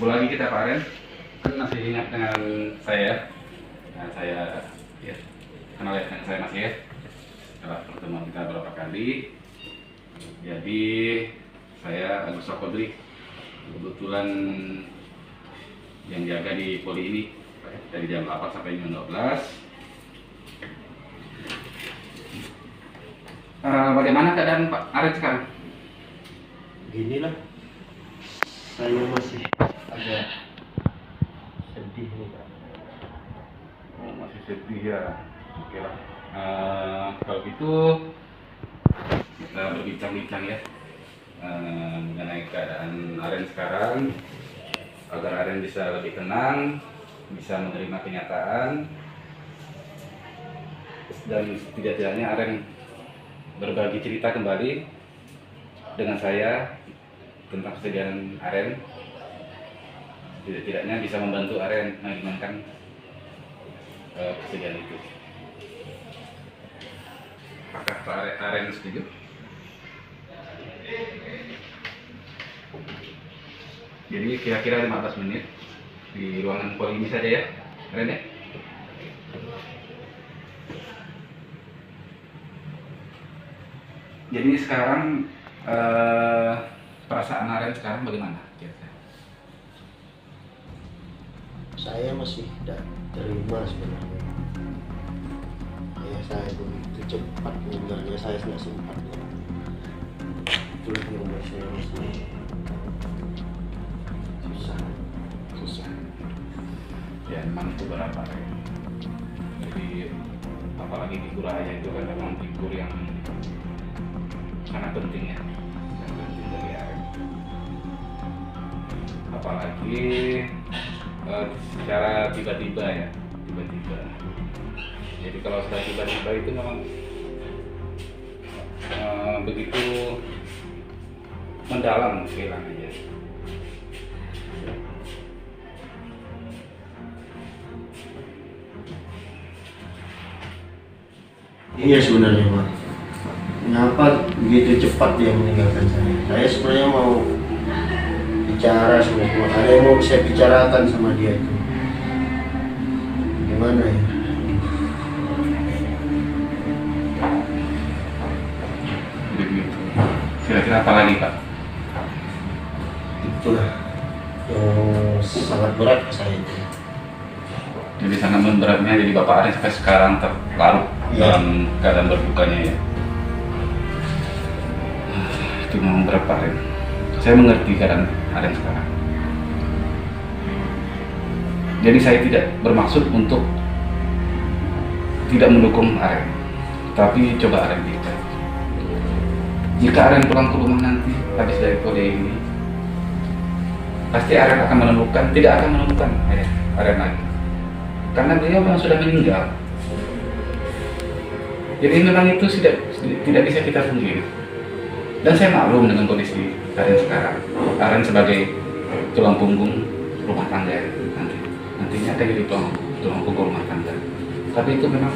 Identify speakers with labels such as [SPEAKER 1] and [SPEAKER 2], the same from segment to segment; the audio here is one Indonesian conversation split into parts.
[SPEAKER 1] Jumpa lagi kita Pak Aren. Kan masih ingat dengan saya? Nah, saya ya, kenal ya dengan saya masih ya. Setelah pertemuan kita beberapa kali. Jadi saya Agus Sakodri, kebetulan yang jaga di poli ini dari jam 8 sampai jam 12. Bagaimana keadaan Pak Aren sekarang?
[SPEAKER 2] Beginilah, saya masih agak sedih nih Pak.
[SPEAKER 1] Oh, masih sedih ya. Oke lah. Kalau gitu kita berbincang-bincang ya mengenai keadaan Aren sekarang, agar Aren bisa lebih tenang, bisa menerima kenyataan, dan tidak-tidaknya Aren berbagi cerita kembali dengan saya tentang kesedihan Aren. Tidak-tidaknya bisa membantu Aren meringankan kesedihan itu. Apakah Pak Aren setuju? Jadi kira-kira 15 menit di ruangan poli ini saja ya, Aren ya? Jadi sekarang perasaan Aren sekarang bagaimana? Kira-kira?
[SPEAKER 2] Saya masih tidak terima sebenarnya. Saya begitu cepat meninggalnya, saya tidak sempat ya. Itulah yang membuat saya masih
[SPEAKER 1] Susah. Ya memang itu berat Pak Aren. Jadi apalagi figur ayah itu kan memang figur yang sangat penting ya, sangat penting bagi Aren. Apalagi secara tiba-tiba ya, tiba-tiba. Jadi kalau sudah tiba-tiba itu memang begitu mendalam kehilangannya.
[SPEAKER 2] Iya sebenarnya Pak. Kenapa begitu cepat dia meninggalkan saya? Saya sebenarnya mau bicara sebenarnya. Ada yang mau saya bicarakan sama dia itu. Gimana ya?
[SPEAKER 1] Jadi begitu. Kira-kira apa lagi Pak?
[SPEAKER 2] Itulah yang sangat berat ke saya itu.
[SPEAKER 1] Jadi sangat beratnya, jadi Bapak Aren sampai sekarang terlarut dalam keadaan berdukanya ya. Itu memang berat Pak Aren. Saya mengerti keadaan Aren sekarang. Jadi saya tidak bermaksud untuk tidak mendukung Aren, tapi coba Aren pikir. Jika Aren pulang ke rumah nanti habis dari kode ini, pasti Aren akan menemukan, tidak akan menemukan Aren lagi. Karena beliau memang sudah meninggal. Jadi memang itu tidak bisa kita pungkiri. Dan saya maklum dengan kondisi Aren sekarang. Aren sebagai tulang punggung rumah tangga nantinya akan jadi tulang punggung rumah tangga. Tapi itu memang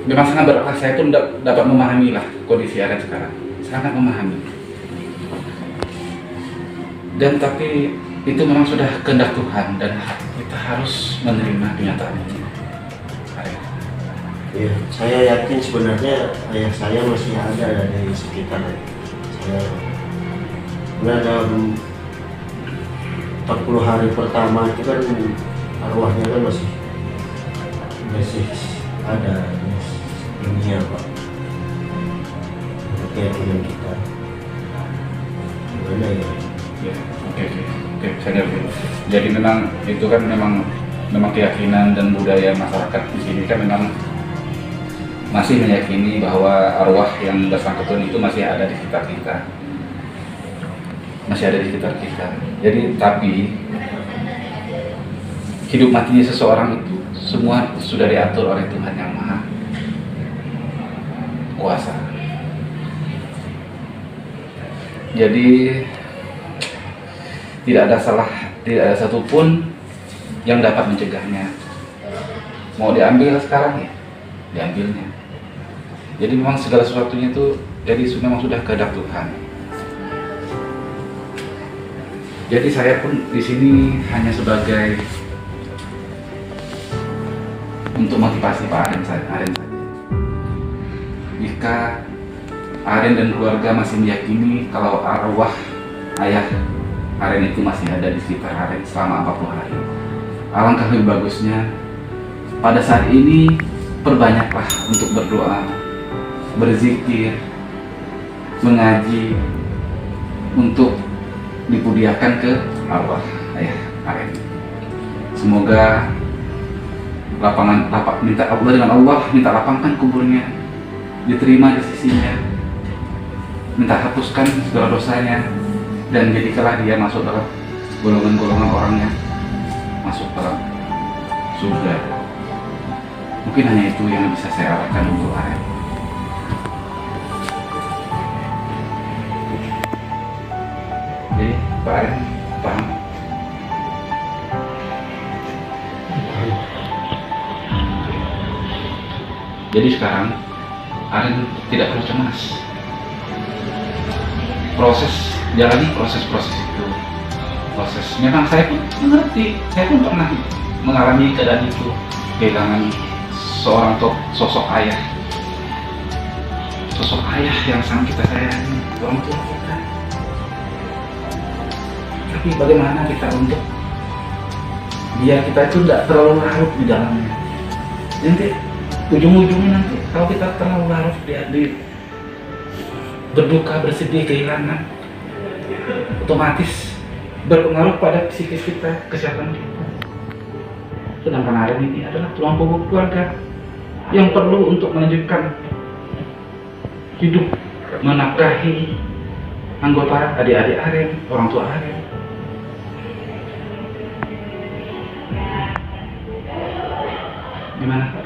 [SPEAKER 1] sangat berat. Saya pun dapat memahami lah kondisi Aren sekarang. Sangat memahami. Dan tapi itu memang sudah kehendak Tuhan dan kita harus menerima kenyataan ini.
[SPEAKER 2] Ya, saya yakin sebenarnya ayah saya masih ada di sekitar saya. Karena dalam 40 hari pertama itu kan arwahnya kan masih ada di dunia Pak. Keyakinan kita. Gimana ya?
[SPEAKER 1] Ya, oke, saya ngerti. Jadi memang itu kan memang keyakinan dan budaya masyarakat di sini kan memang masih meyakini bahwa arwah yang bersangkutan itu masih ada di sekitar kita. Jadi tapi hidup matinya seseorang itu semua sudah diatur oleh Tuhan yang Maha Kuasa. Jadi tidak ada satupun yang dapat mencegahnya. Mau diambil sekarang ya, diambilnya. Jadi memang segala sesuatunya itu memang sudah kehendak Tuhan. Jadi saya pun di sini hanya sebagai untuk motivasi Pak Aren saja. Jika Aren dan keluarga masih meyakini kalau arwah ayah Aren itu masih ada di sekitar Aren selama 40 hari, alangkah lebih bagusnya pada saat ini perbanyaklah untuk berdoa, berzikir, mengaji, untuk dipudiakan ke arwah ayah Aren. Semoga minta Allah dengan Allah, minta lapangkan kuburnya, diterima di sisinya, minta hapuskan segala dosanya, dan jadikanlah dia masuk dalam golongan-golongan orang yang masuk dalam surga. Mungkin hanya itu yang bisa saya arahkan untuk Aren. Jadi Pak Aren paham? Jadi sekarang Aren tidak perlu cemas. Jalani proses-proses itu. Memang saya pun mengerti, saya pun pernah mengalami keadaan itu, kehilangan seorang sosok ayah yang sangat kita sayangi, orang tua kita. Tapi bagaimana kita untuk biar kita itu tidak terlalu larut di dalamnya. Nanti ujung-ujungnya nanti kalau kita terlalu larut di berduka, bersedih, kehilangan, otomatis berpengaruh pada psikis kita, kesehatan kita. Sedangkan Aren ini adalah tulang punggung keluarga yang perlu untuk melanjutkan hidup, menafkahi anggota adik-adik Aren, orang tua Aren. Gimana Pak?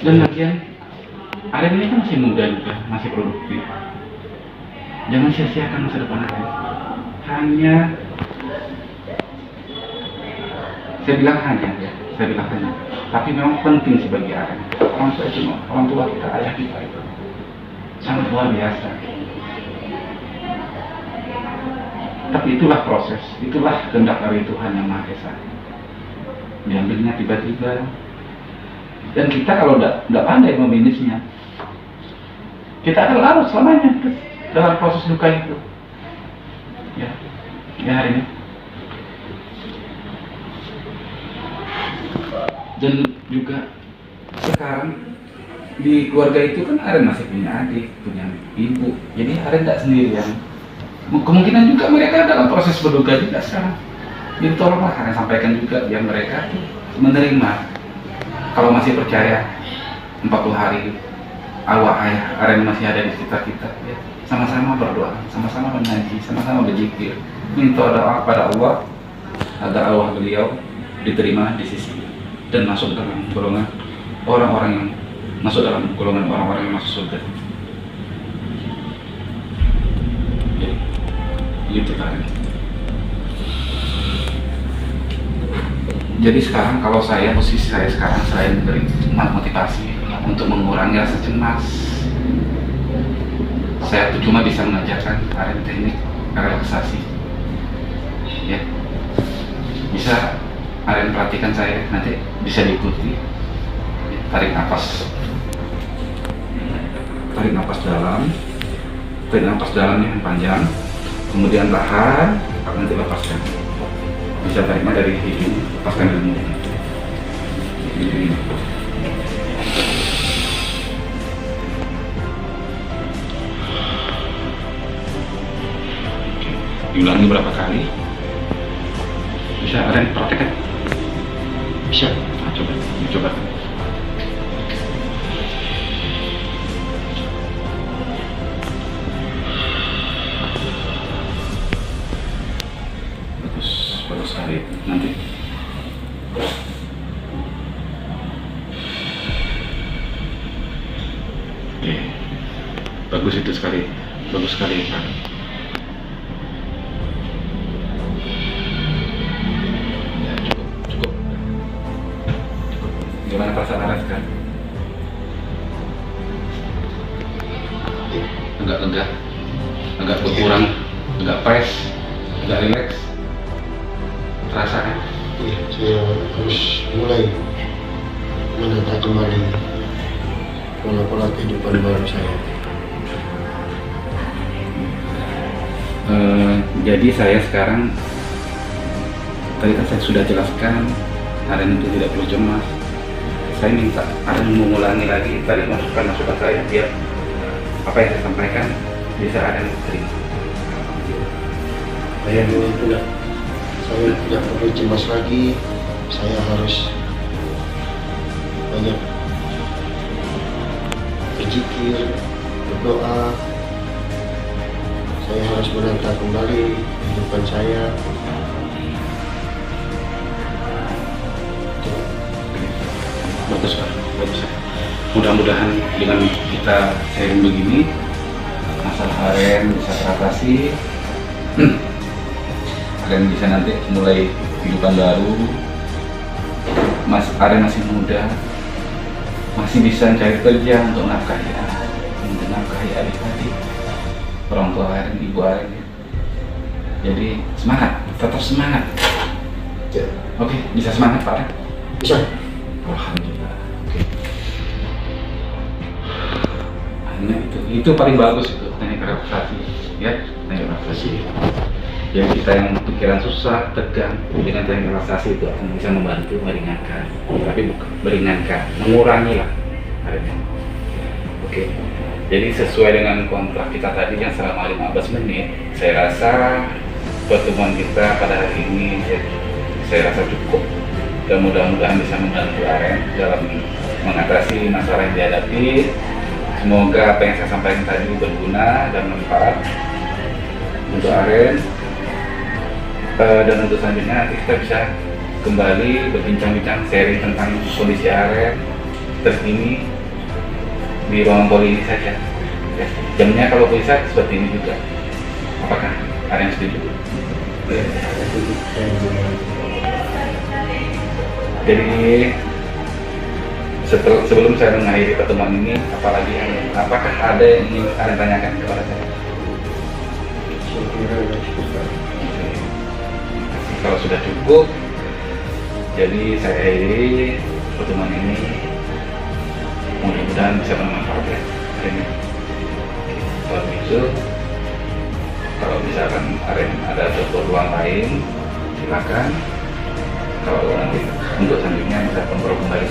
[SPEAKER 1] Dan lagian Aren ini kan masih muda juga, masih produktif. Jangan sia-siakan masa depan Aren. Hanya saya bilang hanya, tapi memang penting sih bagi Aren. Orang tua kita, ayah kita itu sangat luar biasa. Tapi itulah proses, itulah kehendak dari Tuhan Yang Maha Esa. Diambilnya tiba-tiba. Dan kita kalau tidak pandai memanagenya, kita akan larut selamanya dalam proses duka itu. Ya hari ini. Dan juga sekarang di keluarga itu kan Aren masih punya adik, punya ibu. Jadi Aren tidak sendirian. Kemungkinan juga mereka dalam proses berduka juga sekarang. Jadi tolonglah Aren sampaikan juga biar mereka menerima. Kalau masih percaya 40 hari arwah ayah Aren masih ada di sekitar kita, ya. Sama-sama berdoa, sama-sama mengaji, sama-sama berzikir, minta doa pada Allah agar arwah beliau diterima di sisi dan masuk dalam golongan orang-orang yang masuk surga. Jadi, gitu kan. Jadi sekarang kalau posisi saya sekarang, selain beri motivasi untuk mengurangi rasa cemas, saya tuh cuma bisa mengajarkan Aren teknik relaksasi. Ya, bisa Aren perhatikan saya, nanti bisa diikuti. Tarik nafas dalamnya yang panjang, kemudian tahan, nanti lepaskan. Bisa tariknya dari hidung, lepaskan dari mulut. Ini. Diulangi berapa kali? Bisa Aren praktekkan? Bisa. Nah, coba. Bagus sekali nanti. Oke, bagus sekali Pak. Ya, cukup. Gimana perasaan Aren sekarang? agak lega, agak berkurang, agak fresh, agak rileks, terasa kan?
[SPEAKER 2] Iya, saya harus mulai menata kembali pola-pola kehidupan baru saya.
[SPEAKER 1] Jadi saya sekarang, tadi kan saya sudah jelaskan, Aren itu tidak perlu cemas. Saya minta Aren mengulangi lagi tadi masukan saya biar apa yang saya sampaikan bisa Aren terima.
[SPEAKER 2] Saya tidak perlu cemas lagi. Saya harus banyak berzikir, berdoa. Saya harus menata kembali kehidupan saya.
[SPEAKER 1] Bagus Pak, bagus ya. Mudah-mudahan dengan kita sharing begini, masalah Aren bisa teratasi. Aren bisa nanti mulai kehidupan baru. Mas Aren masih muda, masih bisa cari kerja untuk nafkahi adik-adik, orang tua Aren, ibu Aren. Jadi semangat, tetap semangat.
[SPEAKER 2] Ya.
[SPEAKER 1] Oke, bisa semangat Pak Aren?
[SPEAKER 2] Bisa.
[SPEAKER 1] Alhamdulillah. Oke. Hanya itu paling bagus itu teknik relaksasi, ya, teknik relaksasi. Jadi kita yang pikiran susah, tegang, dengan teknik relaksasi itu akan bisa membantu meringankan, tapi bukan meringankan, mengurangi lah. Oke. Jadi sesuai dengan kontrak kita tadi yang selama 15 menit, saya rasa pertemuan kita pada hari ini saya rasa cukup. Dan mudah-mudahan bisa membantu Aren dalam mengatasi masalah yang dihadapi. Semoga apa yang saya sampaikan tadi berguna dan bermanfaat untuk Aren. Dan untuk selanjutnya nanti kita bisa kembali berbincang-bincang sharing tentang kondisi Aren terkini di ruang poli ini saja. Ya. Jamnya kalau bisa seperti ini juga. Apakah Aren setuju? Jadi sebelum saya mengakhiri pertemuan ini, apakah ada yang ingin Aren tanyakan kepada saya? Kalau sudah cukup, jadi saya akhiri pertemuan ini. Mudah-mudahan bisa bermanfaat ya Aren. Kalau begitu, kalau misalkan Aren ada keperluan lain, silakan. Kalau nanti untuk selanjutnya bisa ngobrol kembali.